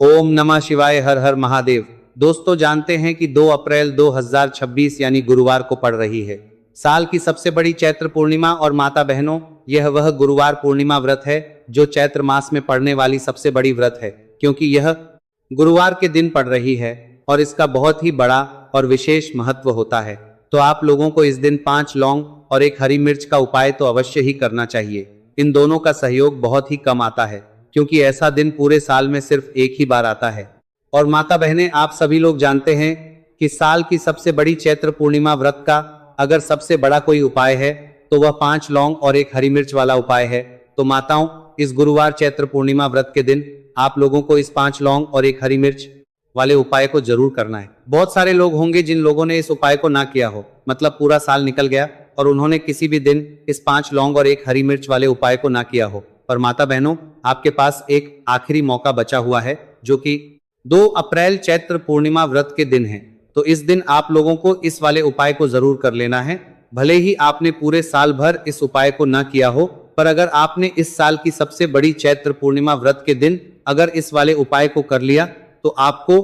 ओम नमः शिवाय, हर हर महादेव। दोस्तों, जानते हैं कि 2 अप्रैल 2026 यानी गुरुवार को पड़ रही है साल की सबसे बड़ी चैत्र पूर्णिमा। और माता बहनों, यह वह गुरुवार पूर्णिमा व्रत है जो चैत्र मास में पड़ने वाली सबसे बड़ी व्रत है, क्योंकि यह गुरुवार के दिन पड़ रही है और इसका बहुत ही बड़ा और विशेष महत्व होता है। तो आप लोगों को इस दिन 5 लौंग और 1 हरी मिर्च का उपाय तो अवश्य ही करना चाहिए। इन दोनों का सहयोग बहुत ही कम आता है, क्योंकि ऐसा दिन पूरे साल में सिर्फ एक ही बार आता है। और माता बहनें, आप सभी लोग जानते हैं कि साल की सबसे बड़ी चैत्र पूर्णिमा व्रत का अगर सबसे बड़ा कोई उपाय है तो वह 5 लौंग और 1 हरी मिर्च वाला उपाय है। तो माताओं, इस गुरुवार चैत्र पूर्णिमा व्रत के दिन आप लोगों को इस 5 लौंग और 1 हरी मिर्च वाले उपाय को जरूर करना है। बहुत सारे लोग होंगे जिन लोगों ने इस उपाय को ना किया हो, मतलब पूरा साल निकल गया और उन्होंने किसी भी दिन इस 5 लौंग और 1 हरी मिर्च वाले उपाय को ना किया हो। पर माता बहनों, आपके पास एक आखिरी मौका बचा हुआ है, जो कि 2 अप्रैल चैत्र पूर्णिमा व्रत के दिन है। तो इस दिन आप लोगों को इस वाले उपाय को जरूर कर लेना है। भले ही आपने पूरे साल भर इस उपाय को ना किया हो, पर अगर आपने इस साल की सबसे बड़ी चैत्र पूर्णिमा व्रत के दिन अगर इस वाले उपाय को कर लिया तो आपको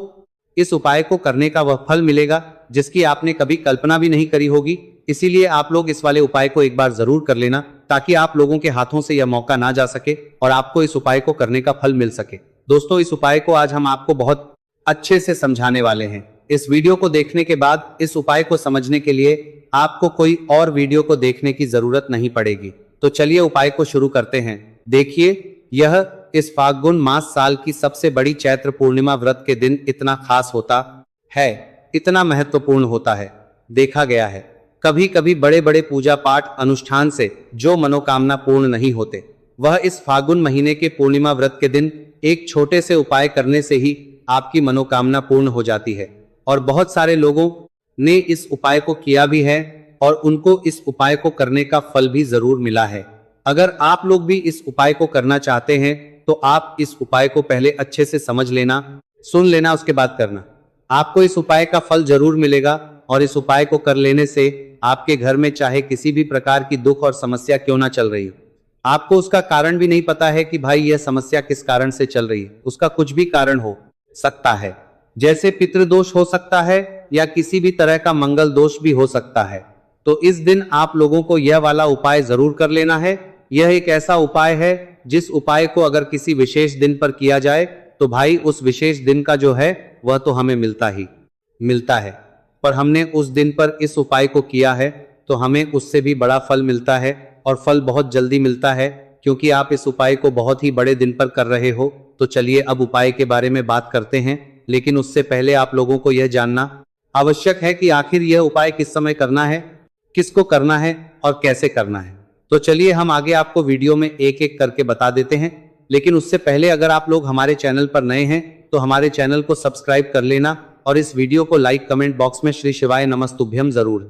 इस उपाय को करने का वह फल मिलेगा जिसकी आपने कभी कल्पना भी नहीं करी होगी। इसीलिए आप लोग इस वाले उपाय को एक बार जरूर कर लेना, ताकि आप लोगों के हाथों से यह मौका ना जा सके और आपको इस उपाय को करने का फल मिल सके। दोस्तों, इस उपाय को आज हम आपको बहुत अच्छे से समझाने वाले हैं। इस वीडियो को देखने के बाद इस उपाय को समझने के लिए आपको कोई और वीडियो को देखने की जरूरत नहीं पड़ेगी। तो चलिए उपाय को शुरू करते हैं। देखिए, यह इस फाल्गुन मास साल की सबसे बड़ी चैत्र पूर्णिमा व्रत के दिन इतना खास होता है, इतना महत्वपूर्ण होता है। देखा गया है कभी कभी बड़े बड़े पूजा पाठ अनुष्ठान से जो मनोकामना पूर्ण नहीं होते, वह इस फाल्गुन महीने के पूर्णिमा व्रत के दिन एक छोटे से उपाय करने से ही आपकी मनोकामना पूर्ण हो जाती है। और बहुत सारे लोगों ने इस उपाय को किया भी है और उनको इस उपाय को करने का फल भी जरूर मिला है। अगर आप लोग भी इस उपाय को करना चाहते हैं तो आप इस उपाय को पहले अच्छे से समझ लेना, सुन लेना, उसके बाद करना। आपको इस उपाय का फल जरूर मिलेगा और इस उपाय को कर लेने से आपके घर में चाहे किसी भी प्रकार की दुख और समस्या क्यों ना चल रही हो, आपको उसका कारण भी नहीं पता है कि भाई यह समस्या किस कारण से चल रही है, उसका कुछ भी कारण हो सकता है। जैसे पितृदोष हो सकता है या किसी भी तरह का मंगल दोष भी हो सकता है। तो इस दिन आप लोगों को यह वाला उपाय जरूर कर लेना है। यह एक ऐसा उपाय है जिस उपाय को अगर किसी विशेष दिन पर किया जाए तो भाई उस विशेष दिन का जो है वह तो हमें मिलता ही मिलता है। पर हमने उस दिन पर इस उपाय को किया है तो हमें उससे भी बड़ा फल मिलता है, और फल बहुत जल्दी मिलता है, क्योंकि आप इस उपाय को बहुत ही बड़े दिन पर कर रहे हो। तो चलिए अब उपाय के बारे में बात करते हैं, लेकिन उससे पहले आप लोगों को यह जानना आवश्यक है कि आखिर यह उपाय किस समय करना है, किसको करना है और कैसे करना है। तो चलिए हम आगे आपको वीडियो में एक एक करके बता देते हैं। लेकिन उससे पहले अगर आप लोग हमारे चैनल पर नए हैं तो हमारे चैनल को सब्सक्राइब कर लेना और इस वीडियो को लाइक, कमेंट बॉक्स में श्री शिवाय नमस्तुभ्यम जरूर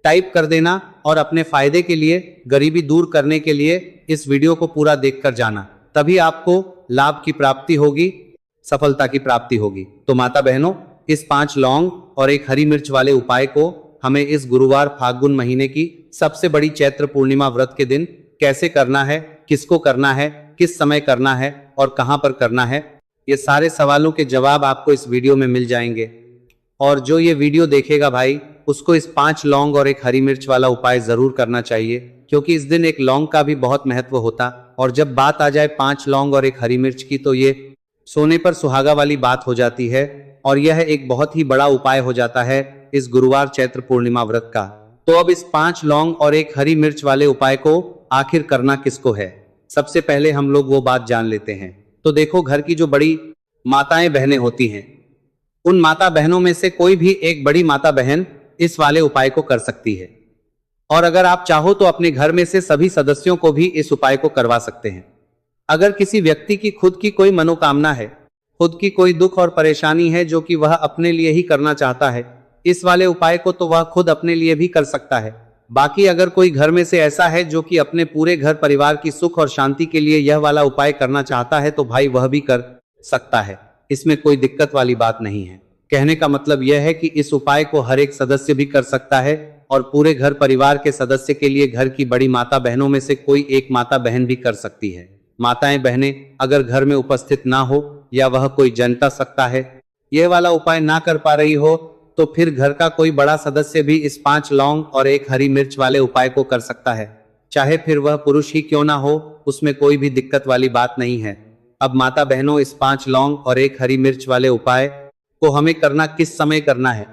टाइप कर देना। और अपने फायदे के लिए, गरीबी दूर करने के लिए इस वीडियो को पूरा देखकर जाना, तभी आपको लाभ की प्राप्ति होगी, सफलता की प्राप्ति होगी। तो माता बहनों, इस 5 लौंग और 1 हरी मिर्च वाले उपाय को हमें इस गुरुवार फाल्गुन महीने की सबसे बड़ी चैत्र पूर्णिमा व्रत के दिन कैसे करना है, किसको करना है, किस समय करना है और कहां पर करना है, ये सारे सवालों के जवाब आपको इस वीडियो में मिल जाएंगे। और जो ये वीडियो देखेगा भाई, उसको इस 5 लौंग और 1 हरी मिर्च वाला उपाय जरूर करना चाहिए, क्योंकि इस दिन 1 लौंग का भी बहुत महत्व होता। और जब बात आ जाए 5 लौंग और 1 हरी मिर्च की, तो ये सोने पर सुहागा वाली बात हो जाती है और यह एक बहुत ही बड़ा उपाय हो जाता है इस गुरुवार चैत्र पूर्णिमा व्रत का। तो अब इस 5 लौंग और 1 हरी मिर्च वाले उपाय को आखिर करना किसको है, सबसे पहले हम लोग वो बात जान लेते हैं। तो देखो, घर की जो बड़ी माताएं बहनें होती हैं, उन माता बहनों में से कोई भी एक बड़ी माता बहन इस वाले उपाय को कर सकती है। और अगर आप चाहो तो अपने घर में से सभी सदस्यों को भी इस उपाय को करवा सकते हैं। अगर किसी व्यक्ति की खुद की कोई मनोकामना है, खुद की कोई दुख और परेशानी है जो कि वह अपने लिए ही करना चाहता है, इस वाले उपाय को तो वह खुद अपने लिए भी कर सकता है। बाकी अगर कोई घर में से ऐसा है जो कि अपने पूरे घर परिवार की सुख और शांति के लिए यह वाला उपाय करना चाहता है, तो भाई वह भी कर सकता है। इसमें कोई दिक्कत वाली बात नहीं है। कहने का मतलब यह है कि इस उपाय को हर एक सदस्य भी कर सकता है और पूरे घर परिवार के सदस्य के लिए घर की बड़ी माता बहनों में से कोई एक माता बहन भी कर सकती है। माताएं बहनें अगर घर में उपस्थित ना हो या वह कोई जनता सकता है। यह वाला उपाय ना कर पा रही हो तो फिर घर का कोई बड़ा सदस्य भी इस 5 लौंग और 1 हरी मिर्च वाले उपाय को कर सकता है, चाहे फिर वह पुरुष ही क्यों ना हो, उसमें कोई भी दिक्कत वाली बात नहीं है। अब माता बहनों, इस 5 लौंग और 1 हरी मिर्च वाले उपाय को हमें करना किस समय करना है?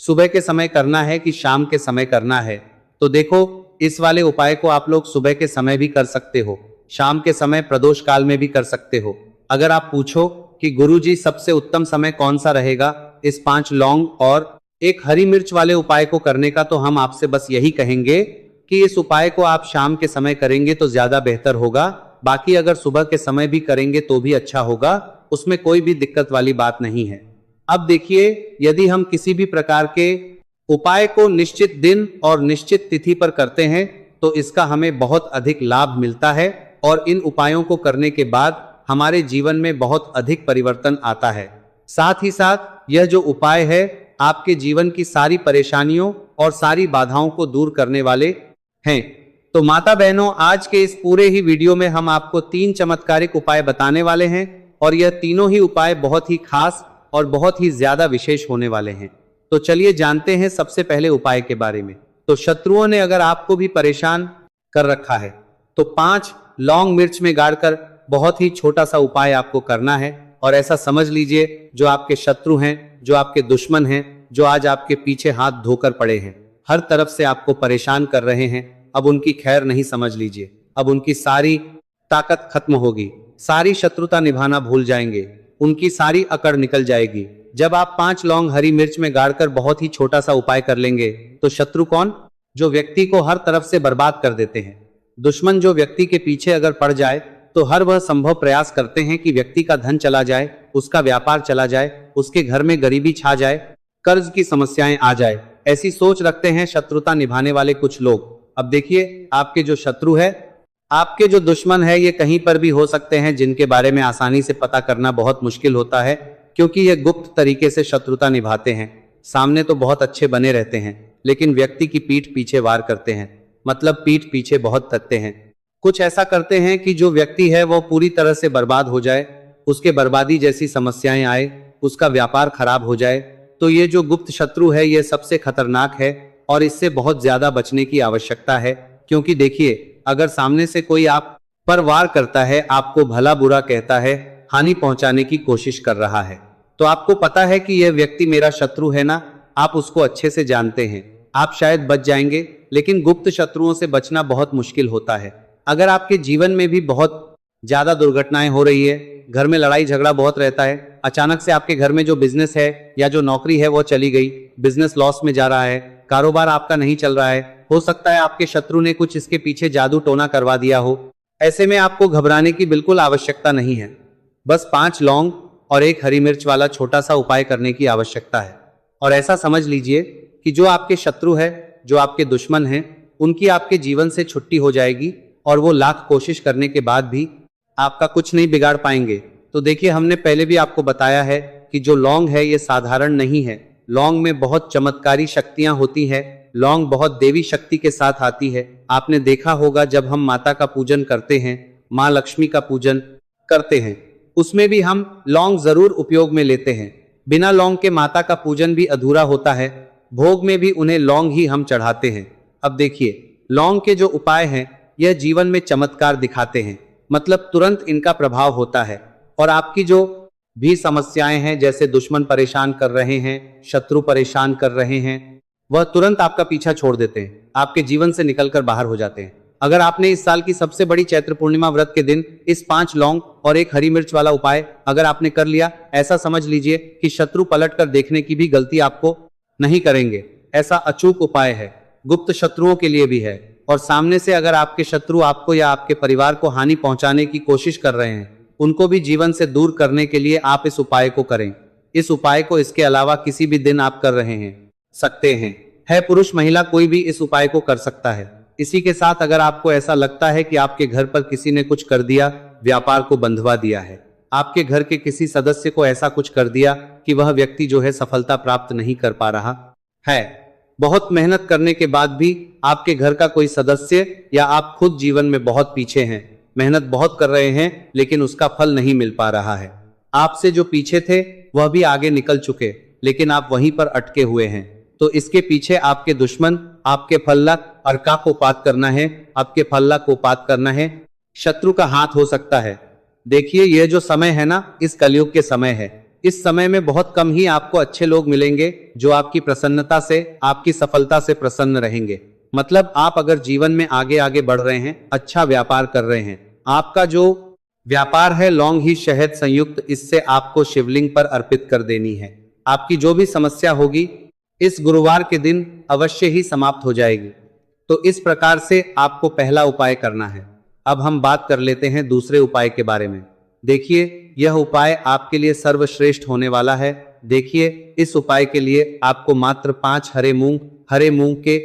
सुबह के समय करना है कि शाम के समय करना है? तो देखो, इस वाले उपाय को आप लोग सुबह के समय भी कर सकते हो, शाम के समय प्रदोष काल में भी कर सकते हो। अगर आप पूछो कि गुरुजी सबसे उत्तम समय कौन सा रहेगा इस 5 लौंग और 1 हरी मिर्च वाले उपाय को करने का, तो हम आपसे बस यही कहेंगे कि इस उपाय को आप शाम के समय करेंगे तो ज्यादा बेहतर होगा। बाकी अगर सुबह के समय भी करेंगे तो भी अच्छा होगा, उसमें कोई भी दिक्कत वाली बात नहीं है। अब देखिए, यदि हम किसी भी प्रकार के उपाय को निश्चित दिन और निश्चित तिथि पर करते हैं तो इसका हमें बहुत अधिक लाभ मिलता है और इन उपायों को करने के बाद हमारे जीवन में बहुत अधिक परिवर्तन आता है। साथ ही साथ यह जो उपाय है आपके जीवन की सारी परेशानियों और सारी बाधाओं को दूर करने वाले हैं। तो माता बहनों, आज के इस पूरे ही वीडियो में हम आपको 3 चमत्कारिक उपाय बताने वाले हैं और यह तीनों ही उपाय बहुत ही खास और बहुत ही ज्यादा विशेष होने वाले हैं। तो चलिए जानते हैं सबसे पहले उपाय के बारे में। तो शत्रुओं ने अगर आपको भी परेशान कर रखा है तो 5 लौंग मिर्च में गाड़कर बहुत ही छोटा सा उपाय आपको करना है। और ऐसा समझ लीजिए, जो आपके शत्रु हैं, जो आपके दुश्मन हैं, जो आज आपके पीछे हाथ धोकर पड़े हैं, हर तरफ से आपको परेशान कर रहे हैं, अब उनकी खैर नहीं समझ लीजिए। अब उनकी सारी ताकत खत्म होगी, सारी शत्रुता निभाना भूल जाएंगे, उनकी सारी अकड़ निकल जाएगी। जब आप 5 लौंग हरी मिर्च में गाड़कर बहुत ही छोटा सा उपाय कर लेंगे तो शत्रु कौन? जो व्यक्ति को हर तरफ से बर्बाद कर देते हैं। दुश्मन जो व्यक्ति के पीछे अगर पड़ जाए तो हर वह संभव प्रयास करते हैं कि व्यक्ति का धन चला जाए, उसका व्यापार चला जाए, उसके घर में गरीबी छा जाए, कर्ज की समस्याएं आ जाए। ऐसी सोच रखते हैं शत्रुता निभाने वाले कुछ लोग। अब देखिए, आपके जो शत्रु है, आपके जो दुश्मन है, ये कहीं पर भी हो सकते हैं, जिनके बारे में आसानी से पता करना बहुत मुश्किल होता है, क्योंकि ये गुप्त तरीके से शत्रुता निभाते हैं। सामने तो बहुत अच्छे बने रहते हैं, लेकिन व्यक्ति की पीठ पीछे वार करते हैं, मतलब पीठ पीछे बहुत थकते हैं। कुछ ऐसा करते हैं कि जो व्यक्ति है वो पूरी तरह से बर्बाद हो जाए, उसके बर्बादी जैसी समस्याएं आए, उसका व्यापार खराब हो जाए। तो ये जो गुप्त शत्रु है ये सबसे खतरनाक है और इससे बहुत ज्यादा बचने की आवश्यकता है। क्योंकि देखिए, अगर सामने से कोई आप पर वार करता है, आपको भला बुरा कहता है, हानि पहुंचाने की कोशिश कर रहा है, तो आपको पता है कि यह व्यक्ति मेरा शत्रु है ना, आप उसको अच्छे से जानते हैं, आप शायद बच जाएंगे। लेकिन गुप्त शत्रुओं से बचना बहुत मुश्किल होता है। अगर आपके जीवन में भी बहुत ज्यादा दुर्घटनाएं हो रही है, घर में लड़ाई झगड़ा बहुत रहता है, अचानक से आपके घर में जो बिजनेस है या जो नौकरी है वो चली गई, बिजनेस लॉस में जा रहा है, कारोबार आपका नहीं चल रहा है, हो सकता है आपके शत्रु ने कुछ इसके पीछे जादू टोना करवा दिया हो। ऐसे में आपको घबराने की बिल्कुल आवश्यकता नहीं है। बस 5 लौंग और 1 हरी मिर्च वाला छोटा सा उपाय करने की आवश्यकता है। और ऐसा समझ लीजिए कि जो आपके शत्रु है, जो आपके दुश्मन हैं, उनकी आपके जीवन से छुट्टी हो जाएगी और वो लाख कोशिश करने के बाद भी आपका कुछ नहीं बिगाड़ पाएंगे। तो देखिए, हमने पहले भी आपको बताया है कि जो लौंग है ये साधारण नहीं है। लौंग में बहुत चमत्कारी शक्तियां होती है। लौंग बहुत देवी शक्ति के साथ आती है। आपने देखा होगा, जब हम माता का पूजन करते हैं, माँ लक्ष्मी का पूजन करते हैं, उसमें भी हम लौंग जरूर उपयोग में लेते हैं। बिना लौंग के माता का पूजन भी अधूरा होता है। भोग में भी उन्हें लौंग ही हम चढ़ाते हैं। अब देखिए, लौंग के जो उपाय हैं यह जीवन में चमत्कार दिखाते हैं, मतलब तुरंत इनका प्रभाव होता है और आपकी जो भी समस्याएं हैं, जैसे दुश्मन परेशान कर रहे हैं, शत्रु परेशान कर रहे हैं, वह तुरंत आपका पीछा छोड़ देते हैं, आपके जीवन से निकलकर बाहर हो जाते हैं। अगर आपने इस साल की सबसे बड़ी चैत्र पूर्णिमा व्रत के दिन इस 5 लौंग और 1 हरी मिर्च वाला उपाय अगर आपने कर लिया, ऐसा समझ लीजिए कि शत्रु पलट कर देखने की भी गलती आपको नहीं करेंगे। ऐसा अचूक उपाय है, गुप्त शत्रुओं के लिए भी है। और सामने से अगर आपके शत्रु आपको या आपके परिवार को हानि पहुंचाने की कोशिश कर रहे हैं, उनको भी जीवन से दूर करने के लिए आप इस उपाय को करें। इस उपाय को इसके अलावा किसी भी दिन आप कर रहे हैं सकते हैं। है पुरुष महिला कोई भी इस उपाय को कर सकता है। इसी के साथ अगर आपको ऐसा लगता है कि आपके घर पर किसी ने कुछ कर दिया, व्यापार को बंधवा दिया है, आपके घर के किसी सदस्य को ऐसा कुछ कर दिया कि वह व्यक्ति जो है सफलता प्राप्त नहीं कर पा रहा है, बहुत मेहनत करने के बाद भी आपके घर का कोई सदस्य या आप खुद जीवन में बहुत पीछे हैं, मेहनत बहुत कर रहे हैं लेकिन उसका फल नहीं मिल पा रहा है, आपसे जो पीछे थे वह भी आगे निकल चुके, लेकिन आप वहीं पर अटके हुए हैं। तो इसके पीछे आपके दुश्मन आपके फल्ला अर्का को पात करना है, आपके फल्ला को पात करना है, शत्रु का हाथ हो सकता है। देखिए यह जो समय है ना, इस कलयुग के समय है। इस समय में बहुत कम ही आपको अच्छे लोग मिलेंगे जो आपकी प्रसन्नता से, आपकी सफलता से प्रसन्न रहेंगे। मतलब आप अगर जीवन में आगे आगे बढ़ रहे हैं, अच्छा व्यापार कर रहे हैं, आपका जो व्यापार है लौंग ही शहद संयुक्त, इससे आपको शिवलिंग पर अर्पित कर देनी है। आपकी जो भी समस्या होगी इस गुरुवार के दिन अवश्य ही समाप्त हो जाएगी। तो इस प्रकार से आपको पहला उपाय करना है। अब हम बात कर लेते हैं दूसरे उपाय के बारे में। देखिए यह उपाय आपके लिए सर्वश्रेष्ठ होने वाला है। देखिए इस उपाय के लिए आपको मात्र 5 हरे मूंग के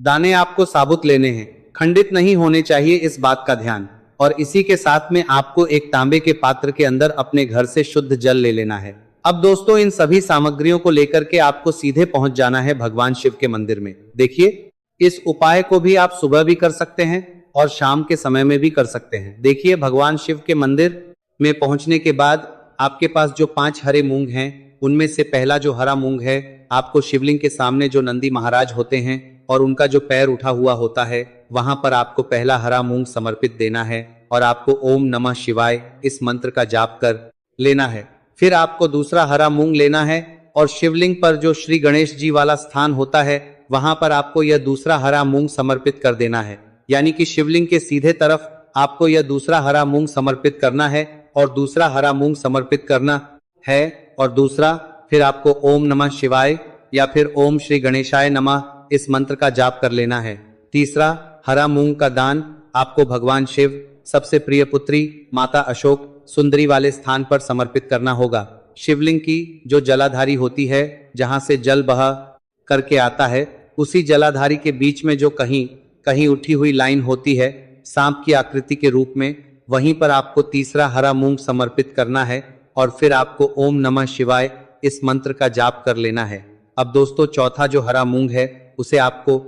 दाने आपको साबुत लेने हैं, खंडित नहीं होने चाहिए, इस बात का ध्यान। और इसी के साथ में आपको एक तांबे के पात्र के अंदर अपने घर से शुद्ध जल ले लेना है। अब दोस्तों इन सभी सामग्रियों को लेकर के आपको सीधे पहुंच जाना है भगवान शिव के मंदिर में। देखिए इस उपाय को भी आप सुबह भी कर सकते हैं और शाम के समय में भी कर सकते हैं। देखिए भगवान शिव के मंदिर में पहुंचने के बाद आपके पास जो 5 हरे मूंग हैं, उनमें से पहला जो हरा मूंग है, आपको शिवलिंग के सामने जो नंदी महाराज होते हैं और उनका जो पैर उठा हुआ होता है, वहां पर आपको पहला हरा मूंग समर्पित देना है और आपको ओम नमः शिवाय इस मंत्र का जाप कर लेना है। फिर आपको दूसरा हरा मूंग लेना है और शिवलिंग पर जो श्री गणेश जी वाला स्थान होता है, वहां पर आपको यह दूसरा हरा मूंग समर्पित कर देना है। यानी कि शिवलिंग के सीधे तरफ आपको यह दूसरा हरा मूंग समर्पित करना है और दूसरा हरा मूंग समर्पित करना है और दूसरा फिर आपको ओम नमः शिवाय या फिर ओम श्री गणेशाय नमः इस मंत्र का जाप कर लेना है। तीसरा हरा मूंग का दान आपको भगवान शिव सबसे प्रिय पुत्री माता अशोक सुंदरी वाले स्थान पर समर्पित करना होगा। शिवलिंग की जो जलाधारी होती है, जहां से जल बह करके आता है, उसी जलाधारी के बीच में जो कहीं कहीं उठी हुई लाइन होती है सांप की आकृति के रूप में, वहीं पर आपको तीसरा हरा मूंग समर्पित करना है और फिर आपको ओम नमः शिवाय इस मंत्र का जाप कर लेना है। अब दोस्तों चौथा जो हरा मूंग है उसे आपको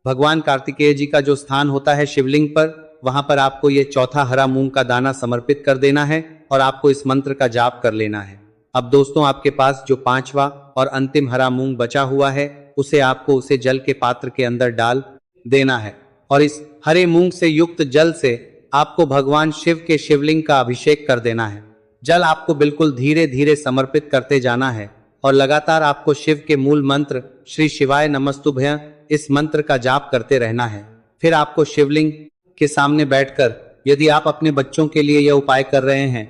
भगवान कार्तिकेय जी का जो स्थान होता है शिवलिंग पर, वहां पर आपको ये चौथा हरा मूंग का दाना समर्पित कर देना है और आपको इस मंत्र का जाप कर लेना है। अब दोस्तों आपके पास जो 5वां और अंतिम हरा मूंग बचा हुआ है, उसे आपको उसे जल के पात्र के अंदर डाल देना है और इस हरे मूंग से युक्त जल से आपको भगवान शिव के शिवलिंग का अभिषेक कर देना है। जल आपको बिल्कुल धीरे धीरे समर्पित करते जाना है और लगातार आपको शिव के मूल मंत्र श्री शिवाय नमस्तुभ्यं इस मंत्र का जाप करते रहना है। फिर आपको शिवलिंग के सामने बैठकर, यदि आप अपने बच्चों के लिए यह उपाय कर रहे हैं,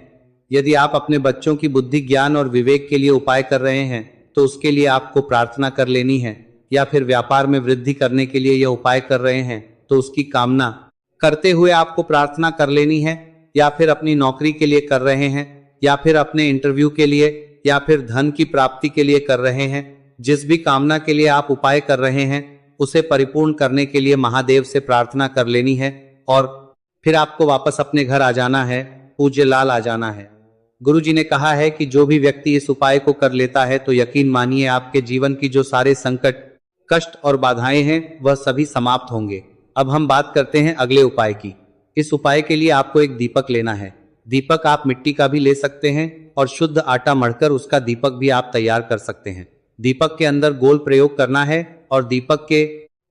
यदि आप अपने बच्चों की बुद्धि ज्ञान और विवेक के लिए उपाय कर रहे हैं, तो उसके लिए आपको प्रार्थना कर लेनी है। या फिर व्यापार में वृद्धि करने के लिए यह उपाय कर रहे हैं तो उसकी कामना करते हुए आपको प्रार्थना कर लेनी है। या फिर अपनी नौकरी के लिए कर रहे हैं, या फिर अपने इंटरव्यू के लिए, या फिर धन की प्राप्ति के लिए कर रहे हैं, जिस भी कामना के लिए आप उपाय कर रहे हैं उसे परिपूर्ण करने के लिए महादेव से प्रार्थना कर लेनी है और फिर आपको वापस अपने घर आ जाना है, पूज्य लाल आ जाना है। गुरु जी ने कहा है कि जो भी व्यक्ति इस उपाय को कर लेता है तो यकीन मानिए आपके जीवन की जो सारे संकट, कष्ट और बाधाएं हैं वह सभी समाप्त होंगे। अब हम बात करते हैं अगले उपाय की। इस उपाय के लिए आपको एक दीपक लेना है। दीपक आप मिट्टी का भी ले सकते हैं और शुद्ध आटा मढ़कर उसका दीपक भी आप तैयार कर सकते हैं। दीपक के अंदर गोल प्रयोग करना है और दीपक के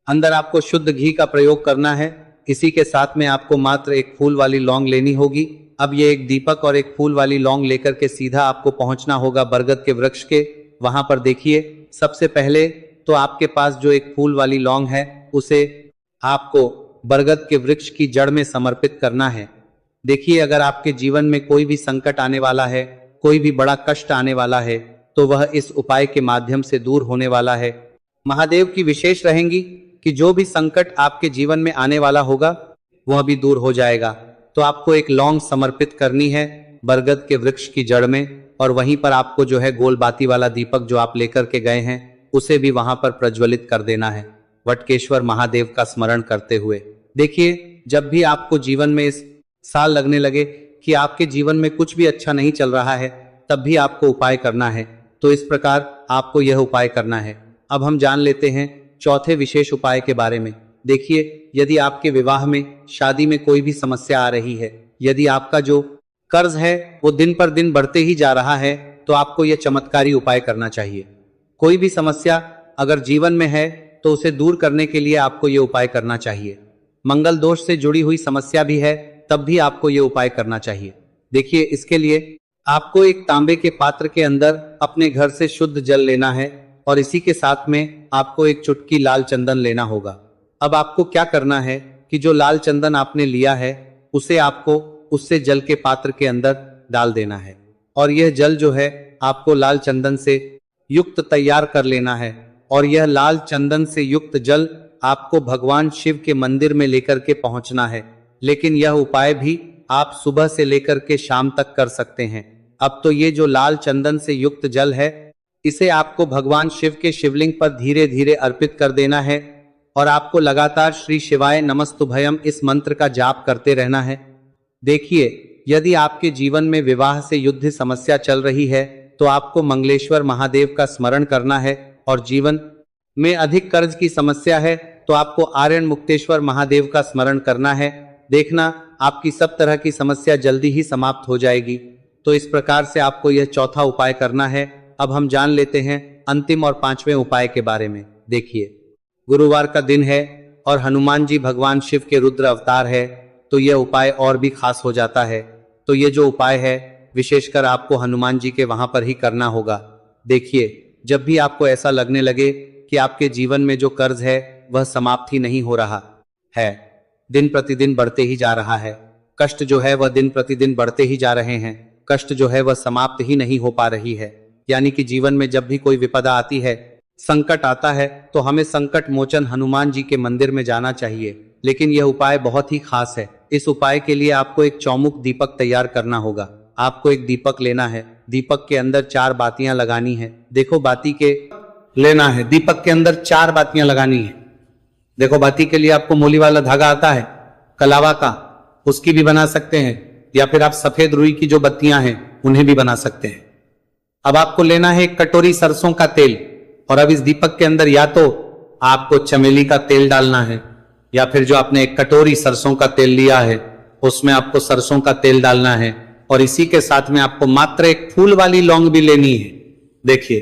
अंदर आपको शुद्ध घी का प्रयोग करना है। इसी के साथ में आपको मात्र एक फूल वाली लौंग लेनी होगी। अब ये एक दीपक और एक फूल वाली लौंग लेकर के सीधा आपको पहुंचना होगा बरगद के वृक्ष के। वहां पर देखिए सबसे पहले तो आपके पास जो एक फूल वाली लौंग है उसे आपको बरगद के वृक्ष की जड़ में समर्पित करना है। देखिए अगर आपके जीवन में कोई भी संकट आने वाला है, कोई भी बड़ा कष्ट आने वाला है, तो वह इस उपाय के माध्यम से दूर होने वाला है। महादेव की विशेष रहेंगी कि जो भी संकट आपके जीवन में आने वाला होगा वह भी दूर हो जाएगा। तो आपको एक लौंग समर्पित करनी है बरगद के वृक्ष की जड़ में और वहीं पर आपको जो है गोल बाती वाला दीपक जो आप लेकर के गए हैं उसे भी वहां पर प्रज्वलित कर देना है, वटकेश्वर महादेव का स्मरण करते हुए। देखिए जब भी आपको जीवन में इस साल लगने लगे कि आपके जीवन में कुछ भी अच्छा नहीं चल रहा है, तब भी आपको उपाय करना है। तो इस प्रकार आपको यह उपाय करना है। अब हम जान लेते हैं चौथे विशेष उपाय के बारे में। देखिए यदि आपके विवाह में, शादी में कोई भी समस्या आ रही है, यदि आपका जो कर्ज है वो दिन पर दिन बढ़ते ही जा रहा है, तो आपको यह चमत्कारी उपाय करना चाहिए। कोई भी समस्या अगर जीवन में है तो उसे दूर करने के लिए आपको ये उपाय करना चाहिए। मंगल दोष से जुड़ी हुई समस्या भी है तब भी आपको ये उपाय करना चाहिए। देखिए, इसके लिए आपको एक तांबे के पात्र के अंदर अपने घर से शुद्ध जल लेना है और इसी के साथ में आपको एक चुटकी लाल चंदन लेना होगा। अब आपको क्या करना है कि जो लाल चंदन आपने लिया है उसे आपको उससे जल के पात्र के अंदर डाल देना है और यह जल जो है आपको लाल चंदन से युक्त तैयार कर लेना है और यह लाल चंदन से युक्त जल आपको भगवान शिव के मंदिर में लेकर के पहुंचना है। लेकिन यह उपाय भी आप सुबह से लेकर के शाम तक कर सकते हैं। अब तो ये जो लाल चंदन से युक्त जल है इसे आपको भगवान शिव के शिवलिंग पर धीरे धीरे अर्पित कर देना है और आपको लगातार श्री शिवाय नमस्तुभयम इस मंत्र का जाप करते रहना है। देखिए, यदि आपके जीवन में विवाह से युद्ध समस्या चल रही है तो आपको मंगलेश्वर महादेव का स्मरण करना है और जीवन में अधिक कर्ज की समस्या है तो आपको आर्यन मुक्तेश्वर महादेव का स्मरण करना है। देखना, आपकी सब तरह की समस्या जल्दी ही समाप्त हो जाएगी। तो इस प्रकार से आपको यह चौथा उपाय करना है। अब हम जान लेते हैं अंतिम और पांचवें उपाय के बारे में। देखिए, गुरुवार का दिन है और हनुमान जी भगवान शिव के रुद्र अवतार है तो यह उपाय और भी खास हो जाता है। तो ये जो उपाय है विशेषकर आपको हनुमान जी के वहां पर ही करना होगा। देखिए, जब भी आपको ऐसा लगने लगे कि आपके जीवन में जो कर्ज है वह समाप्त ही नहीं हो रहा है, दिन प्रतिदिन बढ़ते ही जा रहा है, कष्ट जो है वह दिन प्रतिदिन बढ़ते ही जा रहे हैं, कष्ट जो है वह समाप्त ही नहीं हो पा रही है, यानी कि जीवन में जब भी कोई विपदा आती है, संकट आता है तो हमें संकट मोचन हनुमान जी के मंदिर में जाना चाहिए। लेकिन यह उपाय बहुत ही खास है। इस उपाय के लिए आपको एक चौमुख दीपक तैयार करना होगा। आपको एक दीपक लेना है, दीपक के अंदर 4 बातियां लगानी है। देखो, बाती के लेना है, दीपक के अंदर 4 बातियां लगानी है। देखो, बाती के लिए आपको मोली वाला धागा आता है कलावा का, उसकी भी बना सकते हैं या फिर आप सफेद रुई की जो बत्तियां हैं उन्हें भी बना सकते हैं। अब आपको लेना है 1 कटोरी सरसों का तेल और अब इस दीपक के अंदर या तो आपको चमेली का तेल डालना है या फिर जो आपने 1 कटोरी सरसों का तेल लिया है उसमें आपको सरसों का तेल डालना है और इसी के साथ में आपको मात्र 1 फूल वाली लौंग भी लेनी है। देखिए,